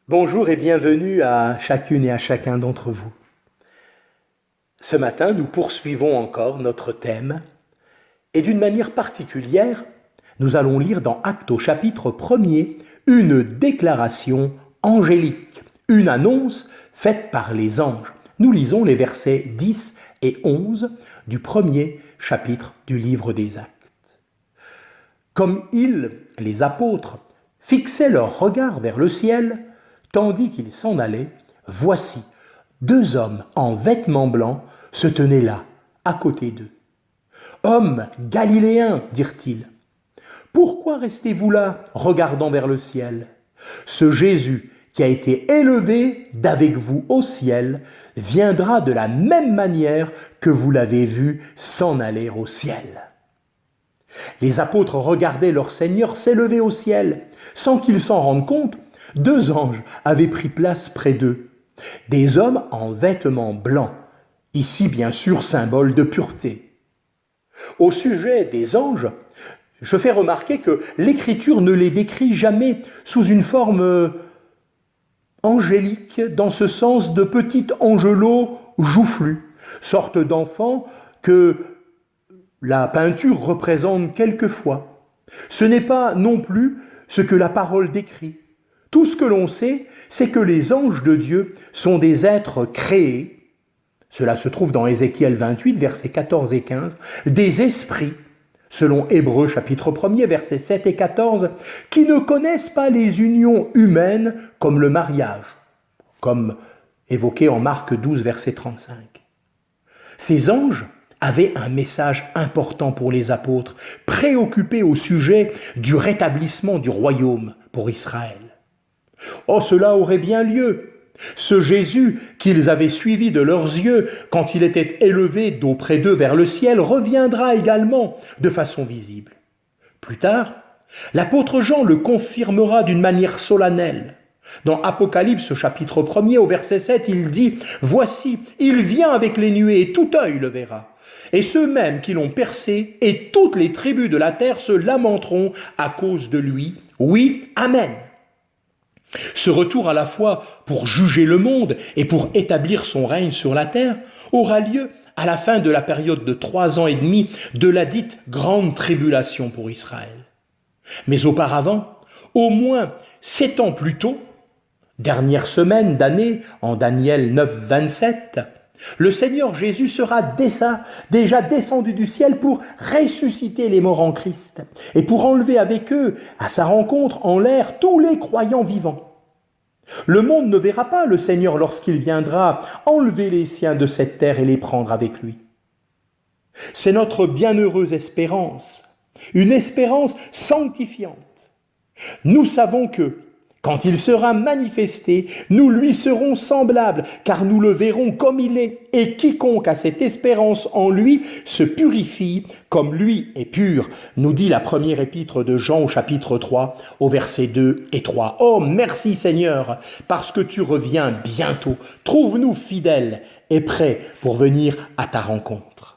Bonjour et bienvenue à chacune et à chacun d'entre vous. Ce matin, nous poursuivons encore notre thème et d'une manière particulière, nous allons lire dans Actes au chapitre 1er une déclaration angélique, une annonce faite par les anges. Nous lisons les versets 10 et 11 du premier chapitre du livre des Actes. Comme ils, les apôtres, fixaient leur regard vers le ciel, tandis qu'ils s'en allaient, voici, deux hommes en vêtements blancs se tenaient là, à côté d'eux. « Hommes galiléens, dirent-ils, pourquoi restez-vous là, regardant vers le ciel ? Ce Jésus qui a été élevé d'avec vous au ciel viendra de la même manière que vous l'avez vu s'en aller au ciel. » Les apôtres regardaient leur Seigneur s'élever au ciel. Sans qu'ils s'en rendent compte, deux anges avaient pris place près d'eux. Des hommes en vêtements blancs, ici bien sûr symbole de pureté. Au sujet des anges, je fais remarquer que l'Écriture ne les décrit jamais sous une forme angélique, dans ce sens de petit angelot joufflu, sorte d'enfant que la peinture représente quelquefois. Ce n'est pas non plus ce que la parole décrit. Tout ce que l'on sait, c'est que les anges de Dieu sont des êtres créés, cela se trouve dans Ézéchiel 28, versets 14 et 15, des esprits, selon Hébreux chapitre 1er, versets 7 et 14, qui ne connaissent pas les unions humaines comme le mariage, comme évoqué en Marc 12, verset 35. Ces anges avaient un message important pour les apôtres, préoccupés au sujet du rétablissement du royaume pour Israël. Oh, cela aurait bien lieu. Ce Jésus qu'ils avaient suivi de leurs yeux quand il était élevé d'auprès d'eux vers le ciel reviendra également de façon visible. Plus tard, l'apôtre Jean le confirmera d'une manière solennelle. Dans Apocalypse chapitre 1er au verset 7, il dit « Voici, il vient avec les nuées et tout œil le verra. Et ceux mêmes qui l'ont percé et toutes les tribus de la terre se lamenteront à cause de lui. Oui, Amen. » Ce retour à la fois pour juger le monde et pour établir son règne sur la terre aura lieu à la fin de la période de 3 ans et demi de la dite grande tribulation pour Israël. Mais auparavant, au moins 7 ans plus tôt, dernière semaine d'année en Daniel 9, 27, le Seigneur Jésus sera déjà descendu du ciel pour ressusciter les morts en Christ et pour enlever avec eux, à sa rencontre en l'air, tous les croyants vivants. Le monde ne verra pas le Seigneur lorsqu'il viendra enlever les siens de cette terre et les prendre avec lui. C'est notre bienheureuse espérance, une espérance sanctifiante. Nous savons que, quand il sera manifesté, nous lui serons semblables, car nous le verrons comme il est, et quiconque a cette espérance en lui se purifie comme lui est pur, nous dit la première épître de Jean au chapitre 3, au verset 2 et 3. Oh, merci Seigneur, parce que tu reviens bientôt. Trouve-nous fidèles et prêts pour venir à ta rencontre.